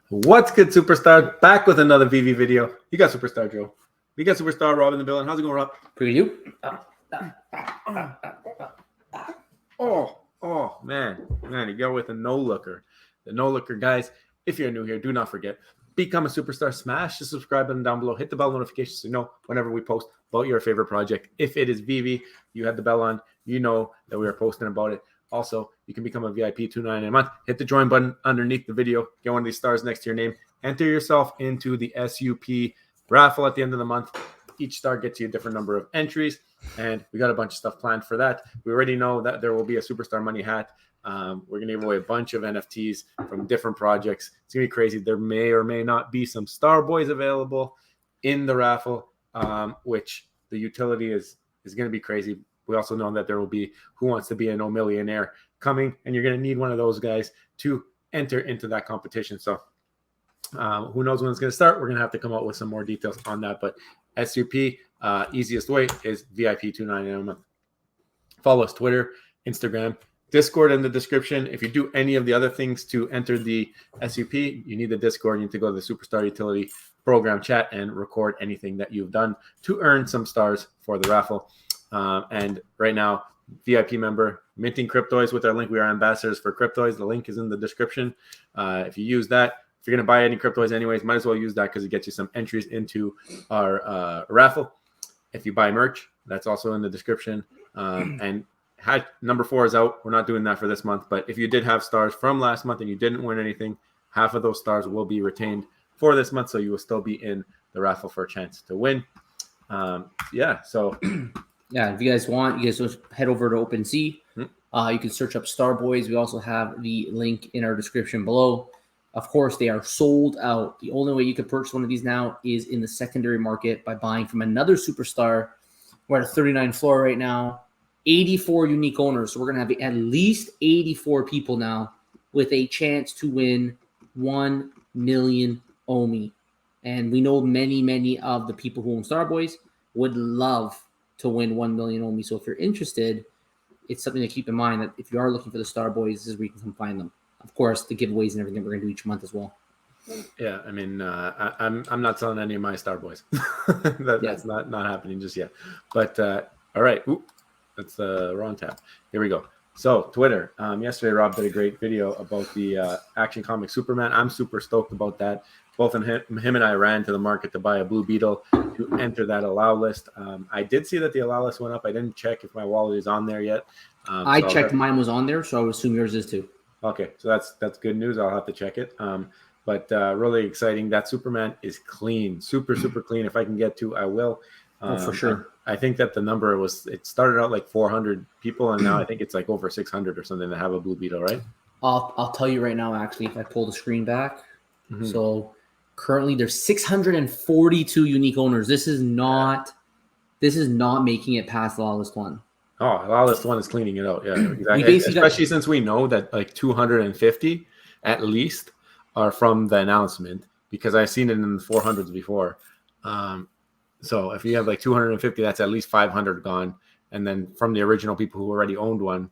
What's good, Superstar? Back with another VV video. You got Superstar Joe. We got Superstar Rob in the building. How's it going, Rob? Pretty you? Oh, man, you go with a no-looker. The no-looker, guys, if you're new here, do not forget, become a superstar. Smash the subscribe button down below. Hit the bell notification so you know whenever we post about your favorite project. If it is VV, you had the bell on, you know that we are posting about it. Also, you can become a VIP $2.99 a month. Hit the join button underneath the video. Get one of these stars next to your name. Enter yourself into the SUP raffle at the end of the month. Each star gets you a different number of entries, and we got a bunch of stuff planned for that. We already know that there will be a Superstar Money hat. We're going to give away a bunch of NFTs from different projects. It's going to be crazy. There may or may not be some Star Boys available in the raffle, which the utility is going to be crazy. We also know that there will be Who Wants to Be a No Millionaire coming, and you're going to need one of those guys to enter into that competition. So who knows when it's going to start? We're going to have to come out with some more details on that. But SUP, easiest way is VIP $2.99 a month. Follow us Twitter, Instagram, Discord in the description. If you do any of the other things to enter the SUP, you need the Discord. You need to go to the Superstar Utility Program chat and record anything that you've done to earn some stars for the raffle. And right now, VIP member, minting Cryptoys with our link. We are ambassadors for Cryptoys. The link is in the description. If you use that, if you're going to buy any Cryptoys anyways, might as well use that because it gets you some entries into our raffle. If you buy merch, that's also in the description. And number 4 is out. We're not doing that for this month. But if you did have stars from last month and you didn't win anything, half of those stars will be retained for this month. So you will still be in the raffle for a chance to win. So... Yeah, if you guys want, you guys just head over to OpenSea. You can search up Star Boys. We also have the link in our description below. Of course, they are sold out. The only way you can purchase one of these now is in the secondary market by buying from another superstar. We're at a 39 floor right now. 84 unique owners. So we're going to have at least 84 people now with a chance to win 1 million OMI. And we know many of the people who own Star Boys would love to win 1 million OMI. So if you're interested, it's something to keep in mind that if you are looking for the Star Boys, this is where you can come find them. Of course, the giveaways and everything we're going to do each month as well. Yeah, I mean, I'm not selling any of my Star Boys. That's not happening just yet. But all right, that's the wrong tab. Here we go. So Twitter. Yesterday, Rob did a great video about the Action Comic Superman. I'm super stoked about that. Both him and I ran to the market to buy a Blue Beetle to enter that allow list. I did see that the allow list went up. I didn't check if my wallet is on there yet. I checked mine was on there, so I would assume yours is too. Okay, so that's good news. I'll have to check it. But really exciting. That Superman is clean, super clean. If I can get to, I will. For sure. I think that the number it started out like 400 people, and now I think it's like over 600 or something that have a Blue Beetle, right? I'll tell you right now, actually, if I pull the screen back. So currently there's 642 unique owners. This is not making it past the lawless one. Oh, the lawless one is cleaning it out. Yeah, exactly. Especially since we know that like 250 at least are from the announcement, because I've seen it in the 400s before. So if you have like 250, that's at least 500 gone. And then from the original people who already owned one,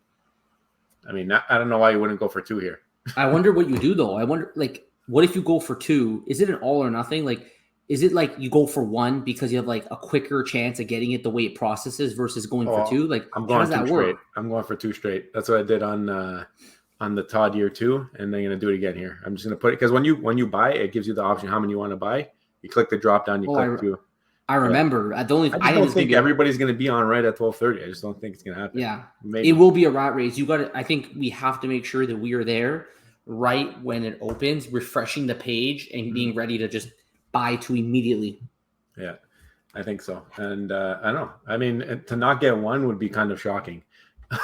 I mean, I don't know why you wouldn't go for 2 here. I wonder what you do though. I wonder, like, what if you go for 2? Is it an all or nothing? Like, is it like you go for 1 because you have like a quicker chance of getting it the way it processes versus going for 2? Like, how does that work? I'm going for 2 straight. That's what I did on the Todd year 2, and then I'm gonna do it again here. I'm just gonna put it because when you buy, it gives you the option how many you want to buy. You click the drop down. You click 2. I remember. I don't think everybody's going to be on right at 12:30. I just don't think it's going to happen. Yeah, maybe. It will be a rat race. I think we have to make sure that we are there right when it opens, refreshing the page and being ready to just buy 2 immediately. Yeah, I think so. And I don't know. I mean, to not get 1 would be kind of shocking.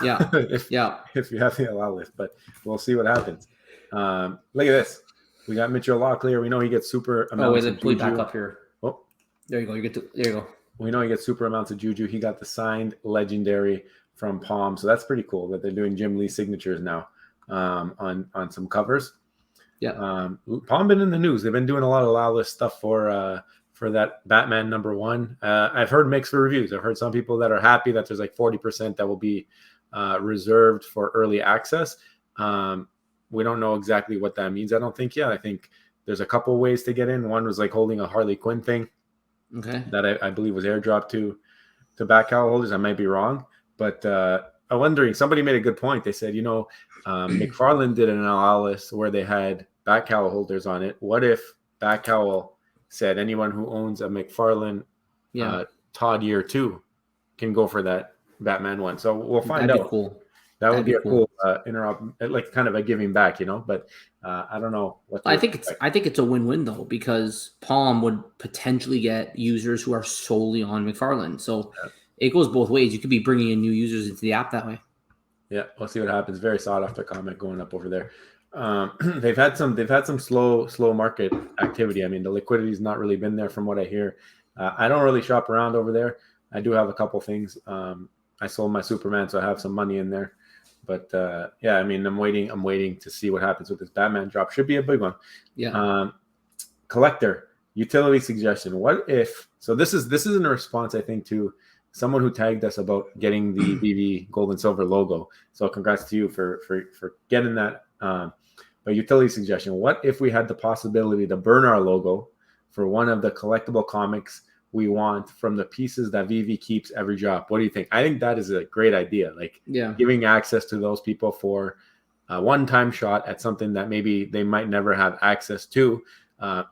Yeah. if you have the allow list, but we'll see what happens. Look at this. We got Mitchell Locklear. We know he gets super amounts of juju. Back up here. Oh, there you go. There you go. We know he gets super amounts of juju. He got the signed legendary from Palm, so that's pretty cool that they're doing Jim Lee signatures now on some covers. Yeah. Palm been in the news. They've been doing a lot of allow list stuff for that Batman #1. I've heard mixed reviews. I've heard some people that are happy that there's like 40% that will be reserved for early access. We don't know exactly what that means. I don't think yet. I think there's a couple ways to get in. One was like holding a Harley Quinn thing. Okay. That I believe was airdropped to back cowl holders. I might be wrong, but I'm wondering, somebody made a good point. They said, McFarlane did an allow list where they had back cowl holders on it. What if back cowl said anyone who owns a McFarlane Todd Year 2 can go for that Batman one? So we'll find That'd out. Be cool. That would be a cool interop, like kind of a giving back, but I don't know what. I think it's a win-win though, because Palm would potentially get users who are solely on McFarlane. So it goes both ways. You could be bringing in new users into the app that way. Yeah, we'll see what happens. Very sought after comic going up over there. They've had some slow market activity. I mean, the liquidity's not really been there from what I hear. I don't really shop around over there. I do have a couple things. I sold my Superman, so I have some money in there. But I mean, I'm waiting to see what happens with this Batman drop. Should be a big one. Yeah. Collector utility suggestion. What if? So this is in a response, I think, to someone who tagged us about getting the Veve gold and silver logo. So congrats to you for getting that. But utility suggestion. What if we had the possibility to burn our logo for one of the collectible comics we want from the pieces that Veve keeps every drop? What do you think? I think that is a great idea. Like giving access to those people for a one-time shot at something that maybe they might never have access to.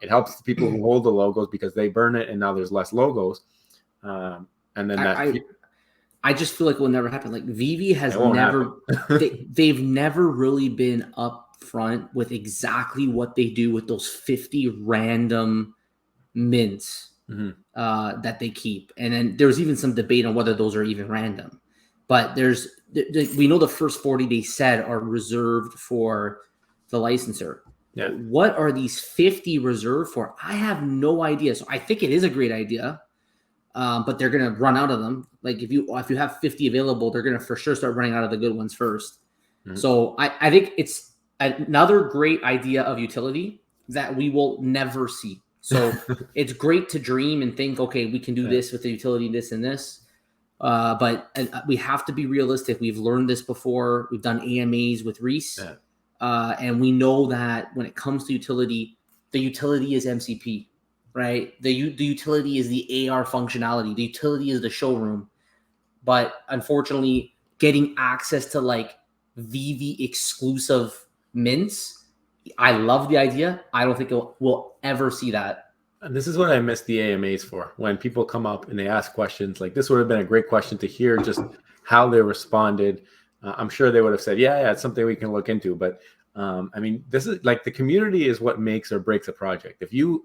It helps the people who hold the logos because they burn it and now there's less logos. And then I just feel like it will never happen. Like Veve has never, they've never really been upfront with exactly what they do with those 50 random mints. That they keep, and then there's even some debate on whether those are even random. But we know the first 40-day set are reserved for the licensor. Yeah. What are these 50 reserved for? I have no idea. So I think it is a great idea, but they're gonna run out of them. Like if you have 50 available, they're gonna for sure start running out of the good ones first. So I think it's another great idea of utility that we will never see. So it's great to dream and think, okay, we can do this with the utility, this and this. But we have to be realistic. We've learned this before. We've done AMAs with Reese. And we know that when it comes to utility, the utility is MCP, right? The utility is the AR functionality. The utility is the showroom. But unfortunately, getting access to like Veve exclusive mints, I love the idea. I don't think we'll ever see that. And this is what I miss the AMAs for. When people come up and they ask questions, like this would have been a great question to hear just how they responded. I'm sure they would have said, yeah, it's something we can look into. But I mean, this is like the community is what makes or breaks a project. If you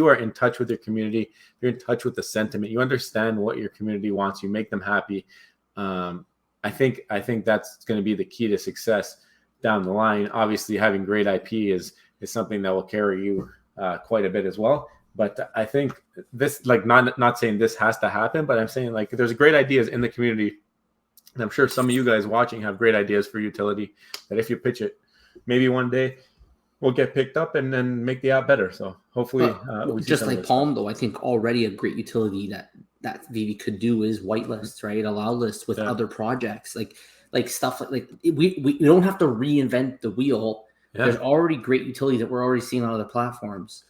are in touch with your community, if you're in touch with the sentiment, you understand what your community wants, you make them happy. I think that's going to be the key to success down the line. Obviously, having great IP is something that will carry you quite a bit as well. But I think this, like, not saying this has to happen, but I'm saying like there's great ideas in the community, and I'm sure some of you guys watching have great ideas for utility that if you pitch it, maybe one day we'll get picked up and then make the app better. So hopefully, we just like Palm, though, I think already a great utility that Veve could do is whitelists, right? Allow lists with other projects, like stuff like we don't have to reinvent the wheel. There's already great utility that we're already seeing on other platforms.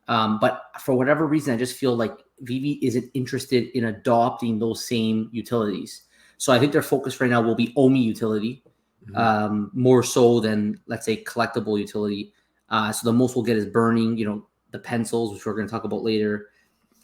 But for whatever reason, I just feel like Veve isn't interested in adopting those same utilities. So I think their focus right now will be OMI utility, more so than, let's say, collectible utility. So the most we'll get is burning, the pencils, which we're going to talk about later.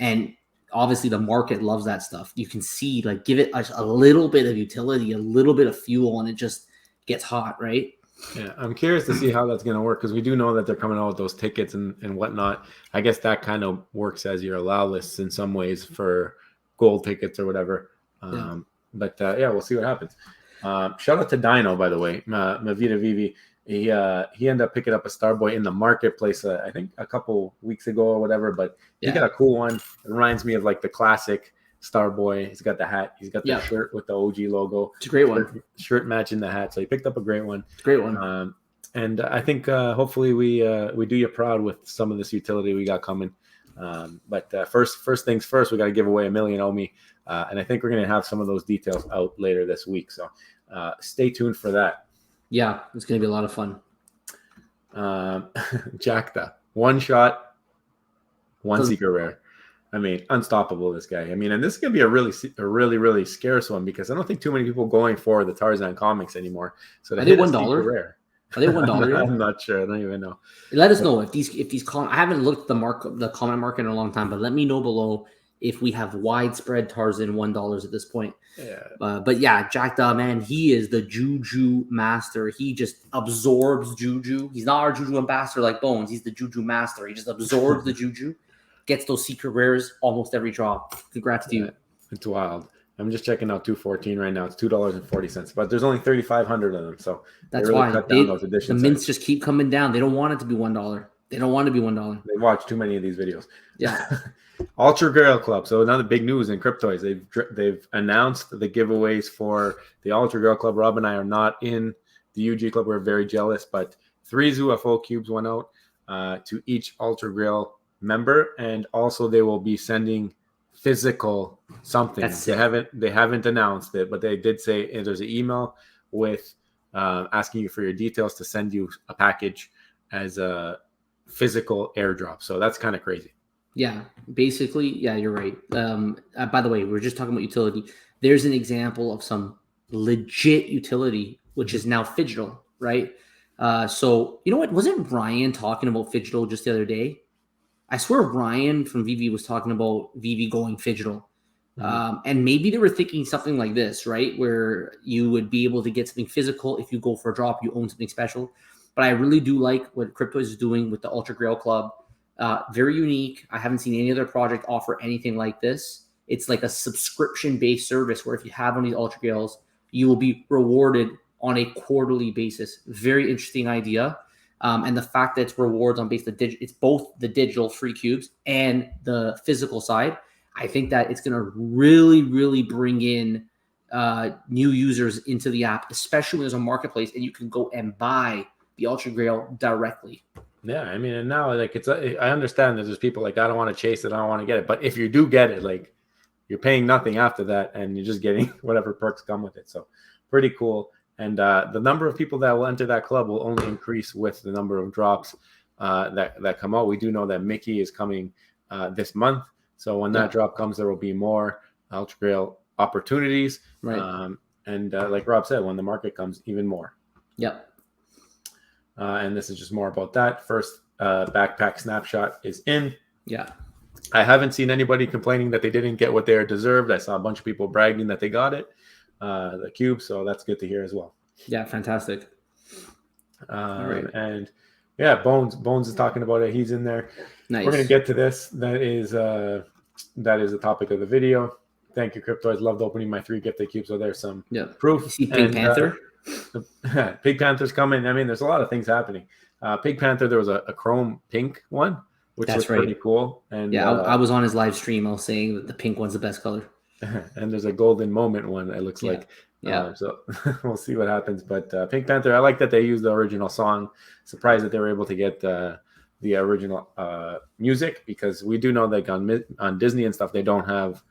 And obviously the market loves that stuff. You can see, like, give it a little bit of utility, a little bit of fuel, and it just gets hot, right? Yeah, I'm curious to see how that's going to work, because we do know that they're coming out with those tickets and whatnot. I guess that kind of works as your allow lists in some ways for gold tickets or whatever. But we'll see what happens. Shout out to Dino, by the way, Mavita Veve. He ended up picking up a Starboy in the marketplace, I think a couple weeks ago or whatever. But he got a cool one. It reminds me of like the classic Starboy. He's got the hat. He's got the shirt with the OG logo. It's a great one. Shirt matching the hat. So he picked up a great one. It's a great one. And I think hopefully we do you proud with some of this utility we got coming. But first things first, we got to give away 1 million OMI. And I think we're going to have some of those details out later this week. So stay tuned for that. Yeah, it's going to be a lot of fun. Jackda. one shot, one Doesn't- secret rare. I mean, unstoppable, this guy. I mean, and this is gonna be a really scarce one because I don't think too many people going for the Tarzan comics anymore. So Are they hit a secret $1? rare. Are they $1 yet? I'm not sure. I don't even know. Let us know if these I haven't looked at the comment market in a long time, but let me know below if we have widespread Tarzan $1 at this point. Yeah. But yeah, Jack Dog, man, he is the Juju master. He just absorbs Juju. He's not our Juju ambassador like Bones. He's the Juju master. He just absorbs the Juju, gets those secret rares almost every drop. Congrats to you. It's wild. I'm just checking out 214 right now. It's $2.40, but there's only 3,500 of them, so That's really why cut down those the editions. mints just keep coming down. They don't want it to be $1. They don't want to be $1. They watch too many of these videos. Yeah. Ultra Grail Club. So another big news in cryptoys. They've announced the giveaways for the Ultra Grail Club. Rob and I are not in the UG Club. We're very jealous, but 3 UFO cubes went out to each Ultra Grail member, and also they will be sending physical something. They haven't announced it, but they did say there's an email with asking you for your details to send you a package as a physical airdrop. So that's kind of crazy. Yeah, basically, yeah, you're right. By the way, we're just talking about utility. There's an example of some legit utility, which is now Phygital, right? So you know what? Wasn't Ryan talking about Phygital just the other day? I swear Ryan from Veve was talking about Veve going Phygital. And maybe they were thinking something like this, right? Where you would be able to get something physical if you go for a drop, you own something special. But I really do like what Crypto is doing with the Ultra Grail Club. Very unique. I haven't seen any other project offer anything like this. It's like a subscription-based service where if you have one of these Ultra Grails, you will be rewarded on a quarterly basis. Very interesting idea. And the fact that it's rewards on base it's both the digital free cubes and the physical side. I think that it's going to really bring in new users into the app, especially when there's a marketplace and you can go and buy the Ultra Grail directly. Yeah, I mean, and now like I understand that there's people like I don't want to chase it, I don't want to get it, but if you do get it, like you're paying nothing after that, and you're just getting whatever perks come with it. So pretty cool. And the number of people that will enter that club will only increase with the number of drops that come out. We do know that Mickey is coming this month, so when that drop comes, there will be more Ultra Grail opportunities. Right. And like Rob said, when the market comes, even more. Yep. And this is just more about that. First backpack snapshot is in. Yeah. I haven't seen anybody complaining that they didn't get what they deserved. I saw a bunch of people bragging that they got it, the cube. So that's good to hear as well. Yeah, fantastic. Right. And yeah, Bones is talking about it. He's in there. Nice. We're gonna get to this. That is the topic of the video. Thank you, Cryptoids. Loved opening my 3 gifted cubes. So there's some proof. You see Pink Panther? Pig Panther's coming. I mean, there's a lot of things happening. Pig Panther, there was a chrome pink one, which was pretty cool. And yeah, I was on his live stream. I was saying that the pink one's the best color. And there's a golden moment one, it looks like. Yeah. So we'll see what happens. But Pink Panther, I like that they used the original song. Surprised that they were able to get the original music, because we do know that on Disney and stuff, they don't have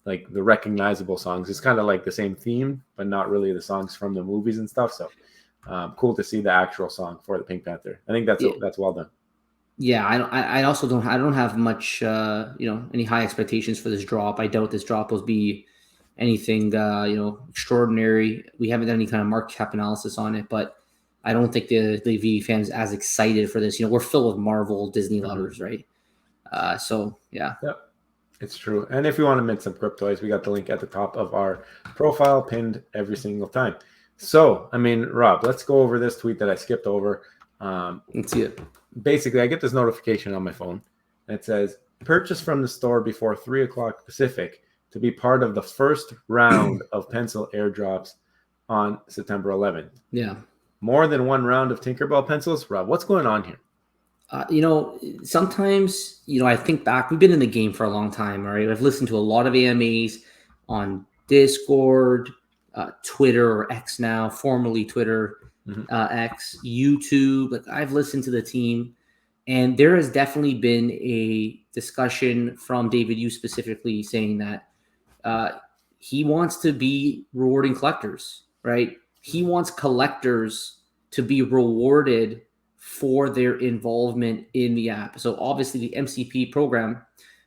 like the recognizable songs. It's kind of like the same theme, but not really the songs from the movies and stuff. So cool to see the actual song for the Pink Panther. I think that's well done. Yeah, I also don't have much any high expectations for this drop. I doubt this drop will be anything extraordinary. We haven't done any kind of market cap analysis on it, but I don't think the Veve fans as excited for this. We're filled with Marvel, Disney lovers, right? So yeah. Yep. It's true. And if you want to mint some Cryptoids, we got the link at the top of our profile pinned every single time. So, I mean, Rob, let's go over this tweet that I skipped over. Let's see it. Basically, I get this notification on my phone. And it says, purchase from the store before 3 o'clock Pacific to be part of the first round of pencil airdrops on September 11th. Yeah. More than one round of Tinkerbell pencils? Rob, what's going on here? Sometimes, I think back, we've been in the game for a long time, right? I've listened to a lot of AMAs on Discord, Twitter, or X now, formerly Twitter, X, YouTube. Like, I've listened to the team, and there has definitely been a discussion from David Yu specifically saying that he wants to be rewarding collectors, right? He wants collectors to be rewarded for their involvement in the app. So obviously the MCP program,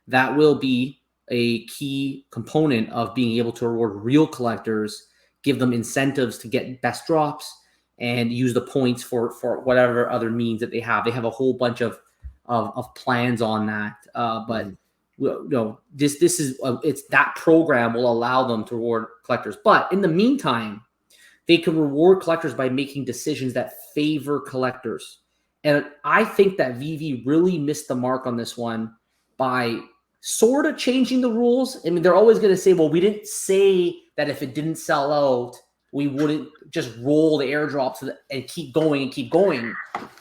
that will be a key component of being able to reward real collectors, give them incentives to get best drops, and use the points for whatever other means that they have. They have a whole bunch of plans on that. But this is it's that program will allow them to reward collectors. But in the meantime, they can reward collectors by making decisions that favor collectors. And I think that Veve really missed the mark on this one by sort of changing the rules. I mean, they're always going to say, well, we didn't say that if it didn't sell out, we wouldn't just roll the airdrops and keep going and keep going.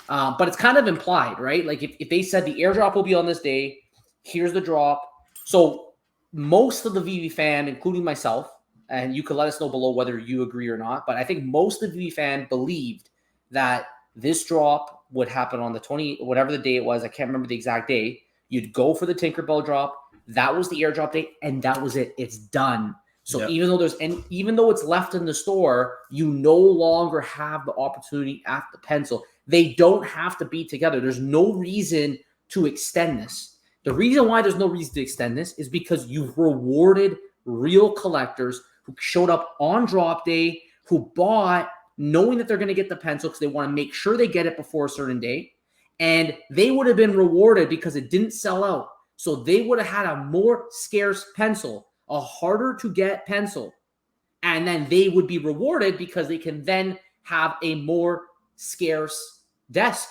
But it's kind of implied, right? Like if they said the airdrop will be on this day, here's the drop. So most of the Veve fan, including myself, and you can let us know below whether you agree or not, but I think most of the Veve fan believed that this drop would happen on the 20, whatever the day it was. I can't remember the exact day. You'd go for the Tinkerbell drop. That was the airdrop date, and that was it. It's done. So even though it's left in the store, you no longer have the opportunity at the pencil. They don't have to be together. There's no reason to extend this. The reason why there's no reason to extend this is because you've rewarded real collectors who showed up on drop day, who bought knowing that they're going to get the pencil because they want to make sure they get it before a certain date. And they would have been rewarded because it didn't sell out. So they would have had a more scarce pencil, a harder to get pencil. And then they would be rewarded because they can then have a more scarce desk.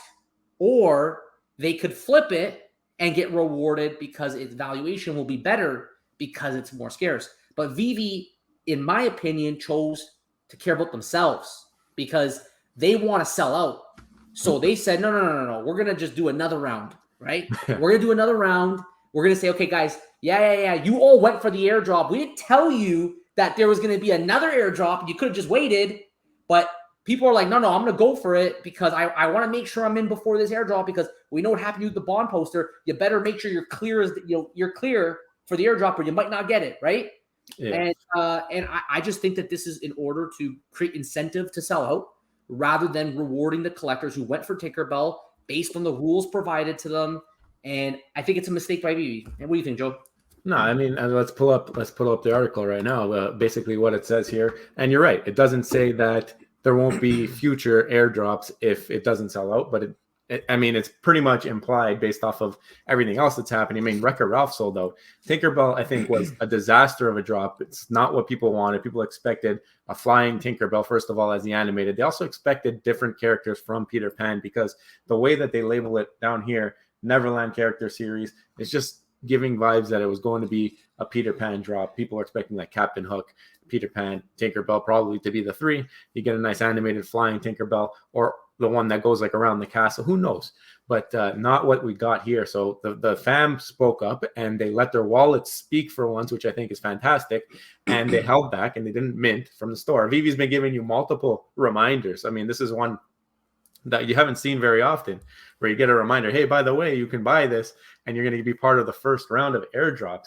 Or they could flip it and get rewarded because its valuation will be better because it's more scarce. But Veve, in my opinion, chose to care about themselves because they want to sell out. So they said, no. We're going to just do another round, right? We're going to do another round. We're going to say, okay, guys, yeah. You all went for the airdrop. We didn't tell you that there was going to be another airdrop. You could have just waited. But people are like, no, I'm going to go for it because I want to make sure I'm in before this airdrop because we know what happened with the bond poster. You better make sure you're clear you're clear for the airdrop or you might not get it, right? Yeah. And I just think that this is in order to create incentive to sell out rather than rewarding the collectors who went for Tinkerbell based on the rules provided to them. And I think it's a mistake by Veve. And what do you think, Joe? No, I mean, let's pull up the article right now. Basically what it says here. And you're right. It doesn't say that there won't be future airdrops if it doesn't sell out, but it's pretty much implied based off of everything else that's happening. I mean, Wreck-It Ralph sold out. Tinkerbell, I think, was a disaster of a drop. It's not what people wanted. People expected a flying Tinkerbell, first of all, as the animated. They also expected different characters from Peter Pan because the way that they label it down here, Neverland character series, is just giving vibes that it was going to be a Peter Pan drop. People are expecting like Captain Hook, Peter Pan, Tinkerbell probably to be the three. You get a nice animated flying Tinkerbell or the one that goes like around the castle. Who knows? But not what we got here. So the fam spoke up and they let their wallets speak for once, which I think is fantastic. And they held back and they didn't mint from the store. Veve's been giving you multiple reminders. I mean, this is one that you haven't seen very often where you get a reminder, hey, by the way, you can buy this and you're going to be part of the first round of airdrops.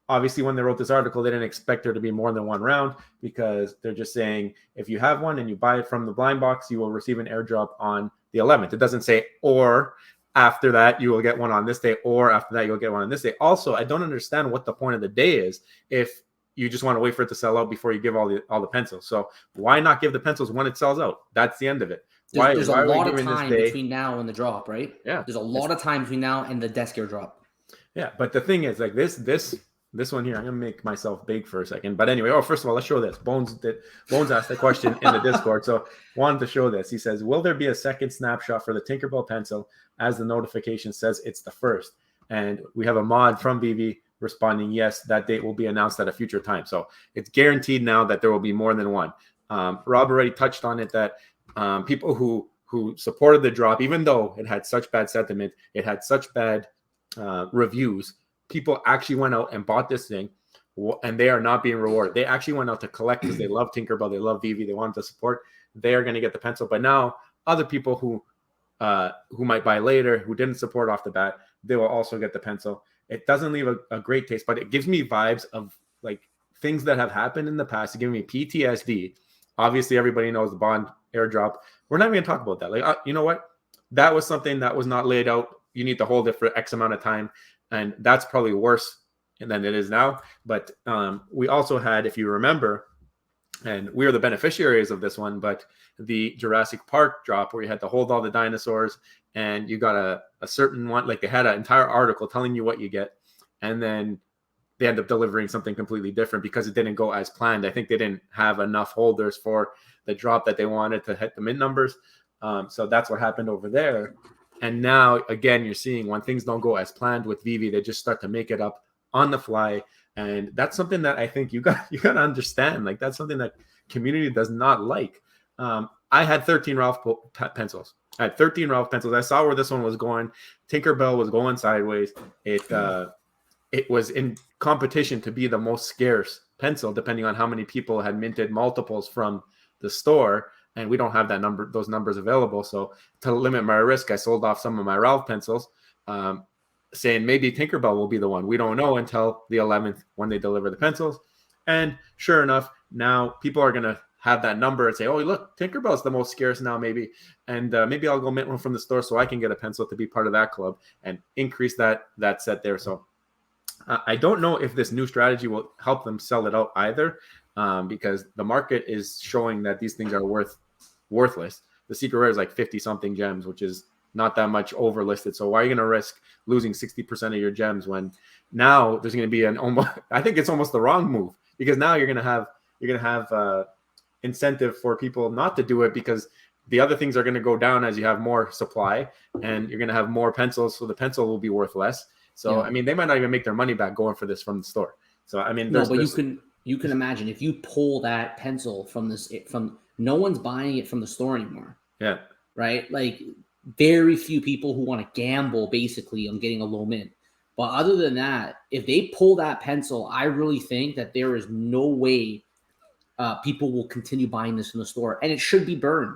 Obviously, when they wrote this article, they didn't expect there to be more than one round because they're just saying if you have one and you buy it from the blind box, you will receive an airdrop on the 11th. It doesn't say or after that you will get one on this day or after that you'll get one on this day. Also, I don't understand what the point of the day is if you just want to wait for it to sell out before you give all the pencils. So why not give the pencils when it sells out? That's the end of it. There's a lot of time between now and the drop, right? Yeah. There's a lot of time between now and the desk airdrop. Yeah, but the thing is, like this one here, I'm gonna make myself big for a second. But anyway, first of all, let's show this. Bones asked the question in the Discord, so wanted to show this. He says, "Will there be a second snapshot for the Tinkerbell pencil as the notification says it's the first?" And we have a mod from Veve responding, "Yes, that date will be announced at a future time." So it's guaranteed now that there will be more than one. Rob already touched on it that people who supported the drop, even though it had such bad sentiment, it had such bad reviews. People actually went out and bought this thing, and they are not being rewarded. They actually went out to collect because they love Tinkerbell, they love Veve, they wanted to support. They are going to get the pencil. But now other people who might buy later, who didn't support off the bat, they will also get the pencil. It doesn't leave a great taste, but it gives me vibes of like things that have happened in the past. It gives me PTSD. Obviously, everybody knows the bond airdrop. We're not even going to talk about that. Like, you know what? That was something that was not laid out. You need to hold it for X amount of time. And that's probably worse than it is now. But we also had, if you remember, and we are the beneficiaries of this one, but the Jurassic Park drop where you had to hold all the dinosaurs and you got a certain one, like they had an entire article telling you what you get. And then they end up delivering something completely different because it didn't go as planned. I think they didn't have enough holders for the drop that they wanted to hit the mint numbers. So that's what happened over there. And now, again, you're seeing when things don't go as planned with Veve, they just start to make it up on the fly. And that's something that I think you got to understand. Like, that's something that community does not like. I had 13 Ralph pencils. I had 13 Ralph pencils. I saw where this one was going. Tinkerbell was going sideways. It was in competition to be the most scarce pencil, depending on how many people had minted multiples from the store. And we don't have those numbers available. So to limit my risk, I sold off some of my Ralph pencils, saying maybe Tinkerbell will be the one. We don't know until the 11th when they deliver the pencils. And sure enough, now people are going to have that number and say, oh, look, Tinkerbell's the most scarce now, maybe. And maybe I'll go mint one from the store so I can get a pencil to be part of that club and increase that set there. So I don't know if this new strategy will help them sell it out either, because the market is showing that these things are worthless. The secret rare is like 50 something gems, which is not that much overlisted. So why are you going to risk losing 60% of your gems when now there's going to be I think it's almost the wrong move, because now you're going to have incentive for people not to do it, because the other things are going to go down as you have more supply and you're going to have more pencils. So the pencil will be worth less. So, I mean, they might not even make their money back going for this from the store. So, I mean, you can imagine if you pull that pencil from no one's buying it from the store anymore. Yeah. Right. Like, very few people who want to gamble basically on getting a low mint. But other than that, if they pull that pencil, I really think that there is no way people will continue buying this from the store, and it should be burned.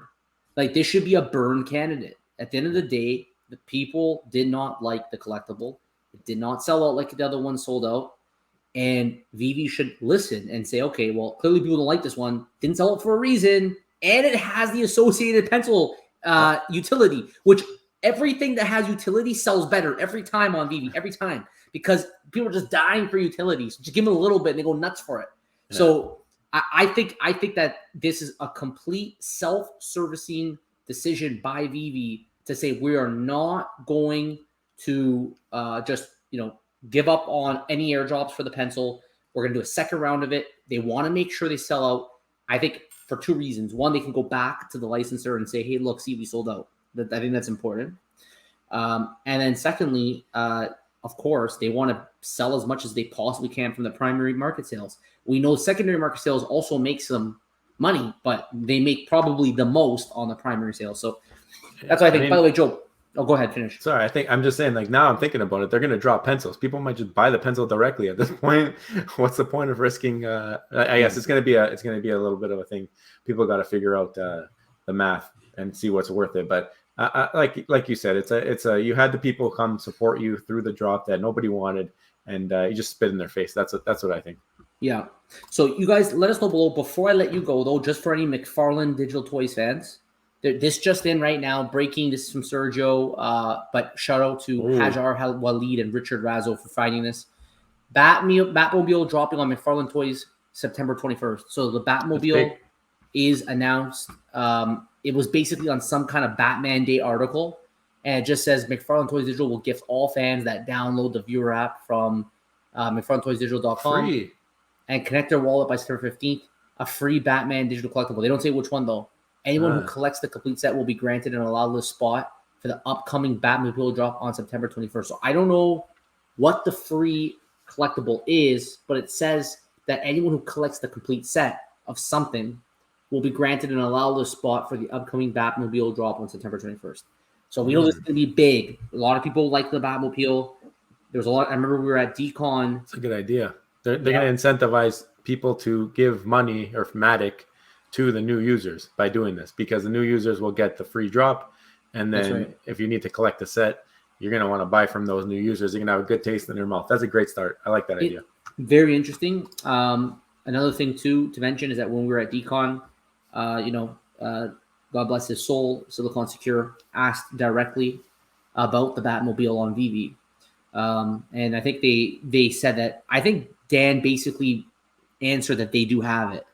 Like, this should be a burn candidate. At the end of the day, the people did not like the collectible. It did not sell out like the other one sold out. And Veve should listen and say, okay, well, clearly people don't like this one. Didn't sell it for a reason. And it has the associated pencil utility, which everything that has utility sells better every time on Veve, every time, because people are just dying for utilities. Just give them a little bit and they go nuts for it. Yeah. So I think that this is a complete self-servicing decision by Veve to say we are not going to just give up on any airdrops for the pencil. We're going to do a second round of it. They want to make sure they sell out. I think for two reasons. One, they can go back to the licensor and say, hey, look, see, we sold out. I think that's important. And then secondly, of course, they want to sell as much as they possibly can from the primary market sales. We know secondary market sales also make some money, but they make probably the most on the primary sales. So that's what I think. By the way, Joe, go ahead, finish. Sorry, I'm just saying, like, now I'm thinking about it. They're going to drop pencils. People might just buy the pencil directly at this point. What's the point of risking? I guess it's going to be a little bit of a thing. People got to figure out the math and see what's worth it. But like you said, it's a you had the people come support you through the drop that nobody wanted, and you just spit in their face. That's what I think. Yeah. So you guys, let us know below. Before I let you go, though, just for any McFarlane Digital Toys fans, this just in right now, breaking. This is from Sergio, but shout out to Hajar Walid and Richard Razzo for finding this. Batmobile dropping on McFarlane Toys September 21st. So the Batmobile is announced. It was basically on some kind of Batman Day article, and it just says McFarlane Toys Digital will gift all fans that download the viewer app from McFarlaneToysDigital.com free and connect their wallet by September 15th a free Batman digital collectible. They don't say which one though. Anyone who collects the complete set will be granted an allowed list spot for the upcoming Batmobile drop on September 21st. So I don't know what the free collectible is, but it says that anyone who collects the complete set of something will be granted an allowed list spot for the upcoming Batmobile drop on September 21st. So we know this is going to be big. A lot of people like the Batmobile. There's a lot. I remember we were at DCon. It's a good idea. They're going to incentivize people to give money or Matic to the new users by doing this, because the new users will get the free drop. And then if you need to collect the set, you're going to want to buy from those new users. You're going to have a good taste in your mouth. That's a great start. I like that idea. Very interesting. Another thing too to mention is that when we were at DCon, God bless his soul, Silicon Secure, asked directly about the Batmobile on Veve. And I think they said that, I think Dan basically answered that they do have it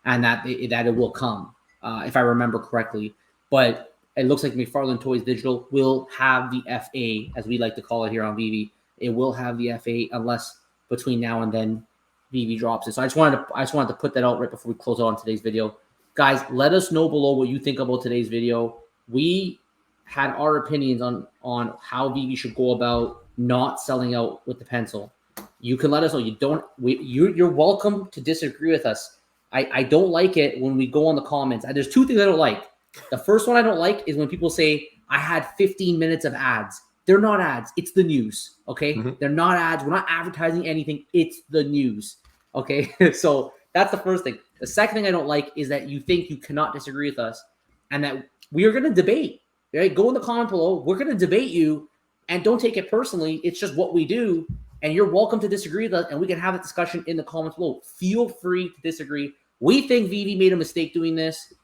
and that it will come, if I remember correctly. But it looks like McFarlane Toys Digital will have the FA, as we like to call it here on Veve. It will have the FA unless between now and then Veve drops it. So I just wanted to put that out right before we close out on today's video. Guys, let us know below what you think about today's video. We had our opinions on how Veve should go about not selling out with the pencil. You can let us know. You're welcome to disagree with us. I don't like it when we go on the comments. There's two things I don't like. The first one I don't like is when people say, I had 15 minutes of ads. They're not ads. It's the news. Okay. Mm-hmm. They're not ads. We're not advertising anything. It's the news. Okay. So that's the first thing. The second thing I don't like is that you think you cannot disagree with us and that we are going to debate. Right? Go in the comment below. We're going to debate you and don't take it personally. It's just what we do. And you're welcome to disagree with us. And we can have a discussion in the comments below. Feel free to disagree. We think Veve made a mistake doing this.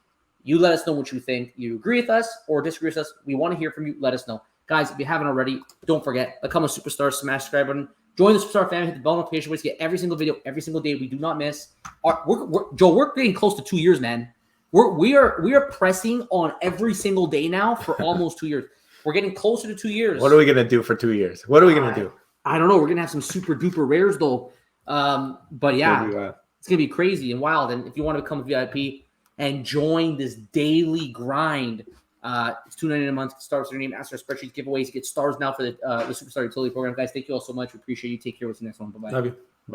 You let us know what you think. You agree with us or disagree with us. We want to hear from you. Let us know. Guys, if you haven't already, don't forget, become a superstar, smash the subscribe button. Join the Superstar family, hit the bell notification button to get every single video, every single day. We do not miss. Joe, we're getting close to 2 years, man. We are pressing on every single day now for almost 2 years. We're getting closer to 2 years. What are we going to do for 2 years? What are we going to do? I don't know. We're going to have some super duper rares, though. But yeah, it's going to be crazy and wild. And if you want to become a VIP and join this daily grind, it's $2.99 a month. Stars your name, ask for spreadsheets, giveaways. Get stars now for the Superstar Utility Program. Guys, thank you all so much. We appreciate you. Take care. What's the next one? Bye-bye. Love you.